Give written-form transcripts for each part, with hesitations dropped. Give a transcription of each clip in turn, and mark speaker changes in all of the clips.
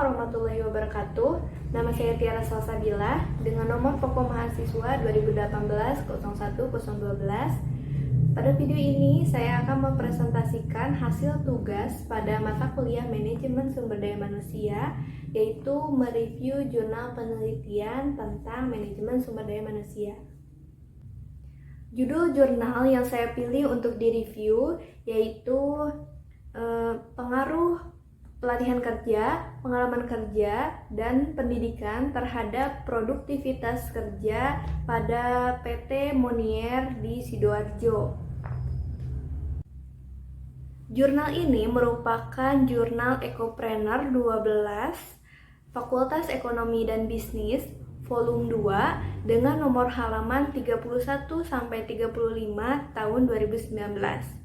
Speaker 1: warahmatullahi wabarakatuh. Nama saya Tiara Salsabila dengan nomor pokok mahasiswa 2018-01-012. Pada video ini saya akan mempresentasikan hasil tugas pada mata kuliah Manajemen Sumber Daya Manusia, yaitu mereview jurnal penelitian tentang manajemen sumber daya manusia. Judul jurnal yang saya pilih untuk direview yaitu pengaruh pelatihan kerja, pengalaman kerja, dan pendidikan terhadap produktivitas kerja pada PT Monier di Sidoarjo. Jurnal ini merupakan jurnal Ecopreneur 12, Fakultas Ekonomi dan Bisnis, volume 2, dengan nomor halaman 31-35 tahun 2019.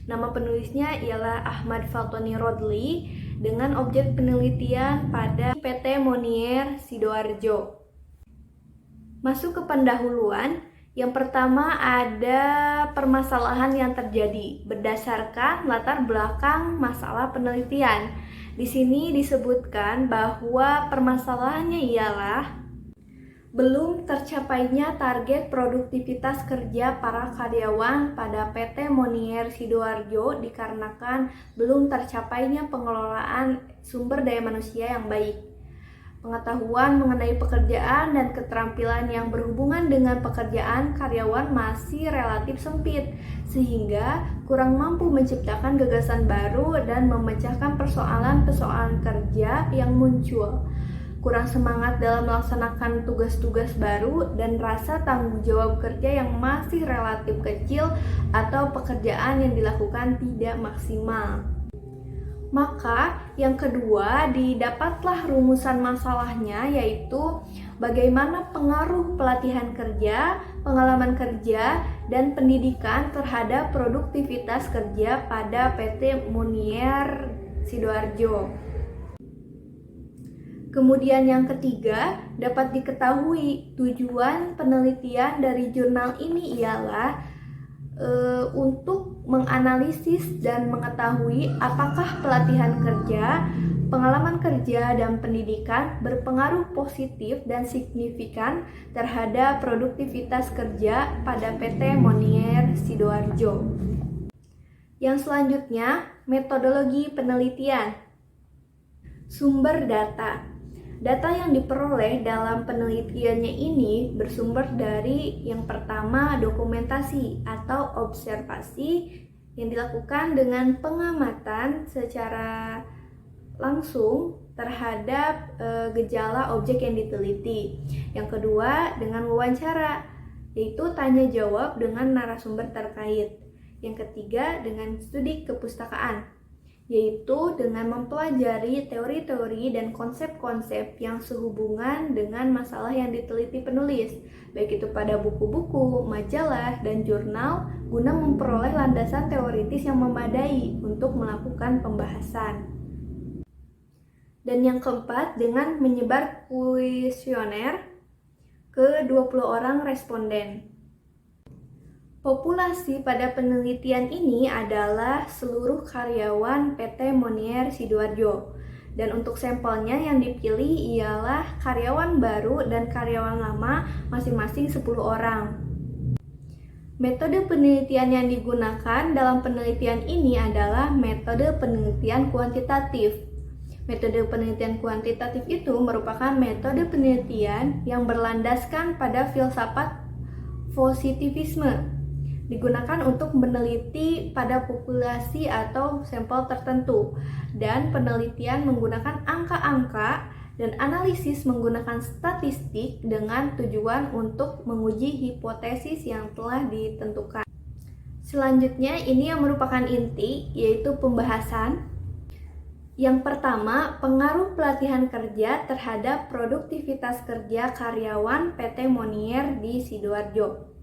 Speaker 1: Nama penulisnya ialah Ahmad Faltoni Rodli dengan objek penelitian pada PT Monier Sidoarjo. Masuk ke pendahuluan, yang pertama ada permasalahan yang terjadi berdasarkan latar belakang masalah penelitian. Di sini disebutkan bahwa permasalahannya ialah belum tercapainya target produktivitas kerja para karyawan pada PT Monier Sidoarjo dikarenakan belum tercapainya pengelolaan sumber daya manusia yang baik. Pengetahuan mengenai pekerjaan dan keterampilan yang berhubungan dengan pekerjaan karyawan masih relatif sempit, sehingga kurang mampu menciptakan gagasan baru dan memecahkan persoalan-persoalan kerja yang muncul. Kurang semangat dalam melaksanakan tugas-tugas baru dan rasa tanggung jawab kerja yang masih relatif kecil atau pekerjaan yang dilakukan tidak maksimal. Maka yang kedua, didapatlah rumusan masalahnya, yaitu bagaimana pengaruh pelatihan kerja, pengalaman kerja, dan pendidikan terhadap produktivitas kerja pada PT Monier Sidoarjo. Kemudian yang ketiga, dapat diketahui tujuan penelitian dari jurnal ini ialah untuk menganalisis dan mengetahui apakah pelatihan kerja, pengalaman kerja, dan pendidikan berpengaruh positif dan signifikan terhadap produktivitas kerja pada PT Monier Sidoarjo. Yang selanjutnya, metodologi penelitian. Sumber data. Data yang diperoleh dalam penelitiannya ini bersumber dari yang pertama dokumentasi atau observasi yang dilakukan dengan pengamatan secara langsung terhadap gejala objek yang diteliti. Yang kedua dengan wawancara, yaitu tanya jawab dengan narasumber terkait. Yang ketiga dengan studi kepustakaan, yaitu dengan mempelajari teori-teori dan konsep-konsep yang sehubungan dengan masalah yang diteliti penulis, baik itu pada buku-buku, majalah, dan jurnal, guna memperoleh landasan teoritis yang memadai untuk melakukan pembahasan. Dan yang keempat, dengan menyebar kuesioner ke 20 orang responden. Populasi pada penelitian ini adalah seluruh karyawan PT Monier Sidoarjo. Dan untuk sampelnya yang dipilih ialah karyawan baru dan karyawan lama masing-masing 10 orang. Metode penelitian yang digunakan dalam penelitian ini adalah metode penelitian kuantitatif. Metode penelitian kuantitatif itu merupakan metode penelitian yang berlandaskan pada filsafat positivisme. Digunakan untuk meneliti pada populasi atau sampel tertentu, dan penelitian menggunakan angka-angka dan analisis menggunakan statistik dengan tujuan untuk menguji hipotesis yang telah ditentukan. Selanjutnya ini yang merupakan inti, yaitu pembahasan. Yang pertama, pengaruh pelatihan kerja terhadap produktivitas kerja karyawan PT Monier di Sidoarjo.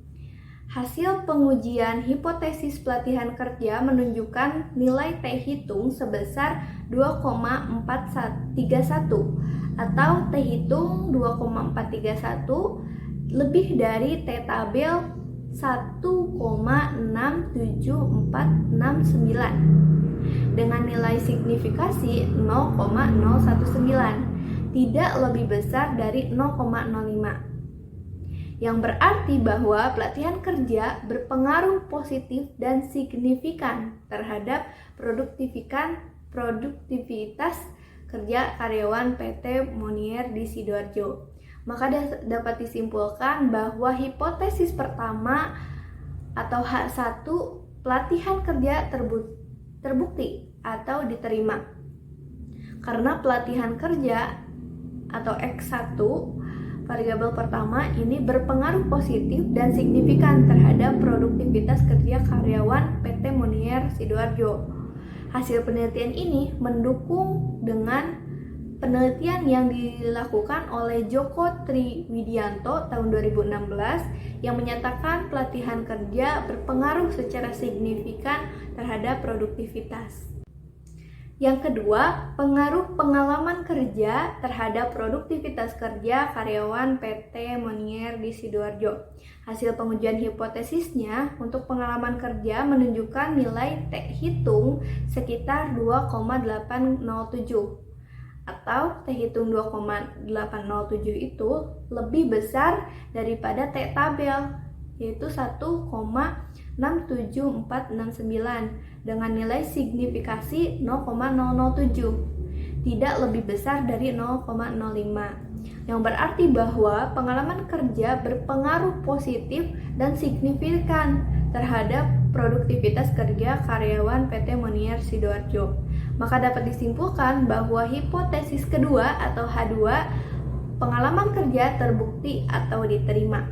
Speaker 1: Hasil pengujian hipotesis pelatihan kerja menunjukkan nilai T hitung sebesar 2,431 atau T hitung 2,431 lebih dari T tabel 1,67469. dengan nilai signifikasi 0,019, tidak lebih besar dari 0,05. Yang berarti bahwa pelatihan kerja berpengaruh positif dan signifikan terhadap produktivitas kerja karyawan PT Monier di Sidoarjo. Maka dapat disimpulkan bahwa hipotesis pertama atau H1, pelatihan kerja terbukti atau diterima. Karena pelatihan kerja atau X1, variabel pertama ini berpengaruh positif dan signifikan terhadap produktivitas kerja karyawan PT Monier Sidoarjo. Hasil penelitian ini mendukung dengan penelitian yang dilakukan oleh Joko Triwidianto tahun 2016 yang menyatakan pelatihan kerja berpengaruh secara signifikan terhadap produktivitas. Yang kedua, pengaruh pengalaman kerja terhadap produktivitas kerja karyawan PT Monier di Sidoarjo. Hasil pengujian hipotesisnya untuk pengalaman kerja menunjukkan nilai T hitung sekitar 2,807 atau T hitung 2,807 itu lebih besar daripada T tabel, yaitu 1,67469 dengan nilai signifikasi 0,007, tidak lebih besar dari 0,05. Yang berarti bahwa pengalaman kerja berpengaruh positif dan signifikan terhadap produktivitas kerja karyawan PT Monier Sidoarjo. Maka dapat disimpulkan bahwa hipotesis kedua atau H2, pengalaman kerja terbukti atau diterima.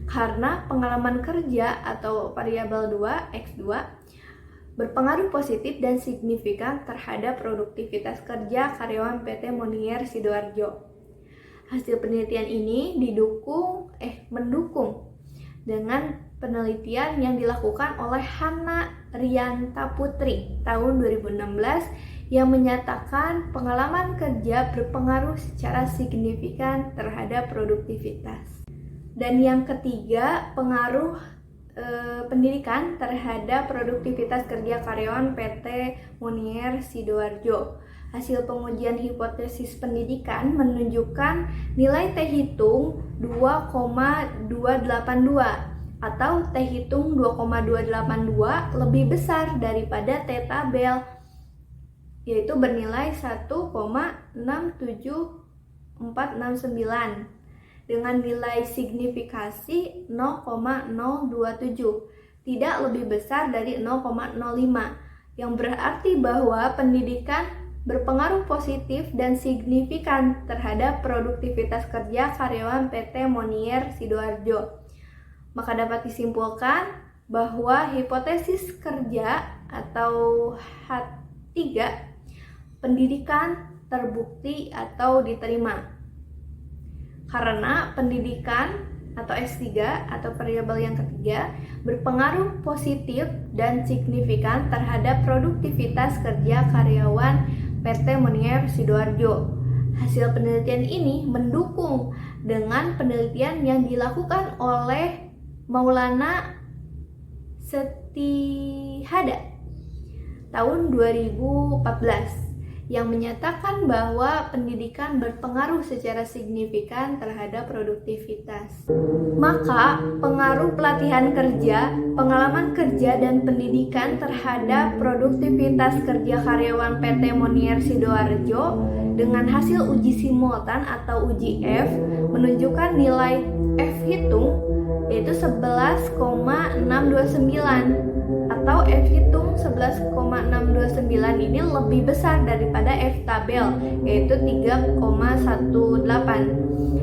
Speaker 1: Karena pengalaman kerja atau variabel 2, X2, berpengaruh positif dan signifikan terhadap produktivitas kerja karyawan PT Monier Sidoarjo. Hasil penelitian ini mendukung dengan penelitian yang dilakukan oleh Hana Rianta Putri tahun 2016 yang menyatakan pengalaman kerja berpengaruh secara signifikan terhadap produktivitas. Dan yang ketiga, pengaruh pendidikan terhadap produktivitas kerja karyawan PT Monier Sidoarjo. Hasil pengujian hipotesis pendidikan menunjukkan nilai T hitung 2,282 atau T hitung 2,282 lebih besar daripada T tabel, yaitu bernilai 1,67469 dengan nilai signifikasi 0,027, tidak lebih besar dari 0,05, yang berarti bahwa pendidikan berpengaruh positif dan signifikan terhadap produktivitas kerja karyawan PT Monier Sidoarjo. Maka dapat disimpulkan bahwa hipotesis kerja atau H3, pendidikan terbukti atau diterima. Karena pendidikan atau S3 atau variabel yang ketiga berpengaruh positif dan signifikan terhadap produktivitas kerja karyawan PT Monier Sidoarjo. Hasil penelitian ini mendukung dengan penelitian yang dilakukan oleh Maulana Setihada tahun 2014 yang menyatakan bahwa pendidikan berpengaruh secara signifikan terhadap produktivitas. Maka, pengaruh pelatihan kerja, pengalaman kerja, dan pendidikan terhadap produktivitas kerja karyawan PT Monier Sidoarjo dengan hasil uji simultan atau uji F menunjukkan nilai F hitung yaitu 11,629 atau F hitung 11,629 ini lebih besar daripada F tabel yaitu 3,18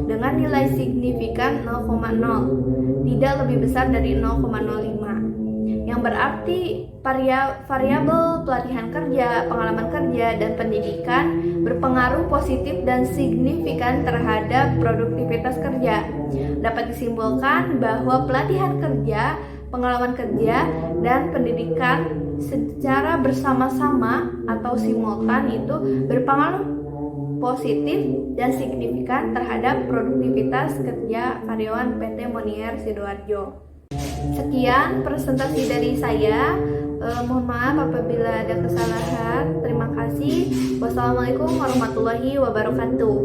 Speaker 1: dengan nilai signifikan 0,0, tidak lebih besar dari 0,05, yang berarti variabel pelatihan kerja, pengalaman kerja, dan pendidikan berpengaruh positif dan signifikan terhadap produktivitas kerja. Dapat disimpulkan bahwa pelatihan kerja, pengalaman kerja, dan pendidikan secara bersama-sama atau simultan itu berpengaruh positif dan signifikan terhadap produktivitas kerja karyawan PT Monier Sidoarjo. Sekian presentasi dari saya. Mohon maaf apabila ada kesalahan. Terima kasih. Wassalamualaikum warahmatullahi wabarakatuh.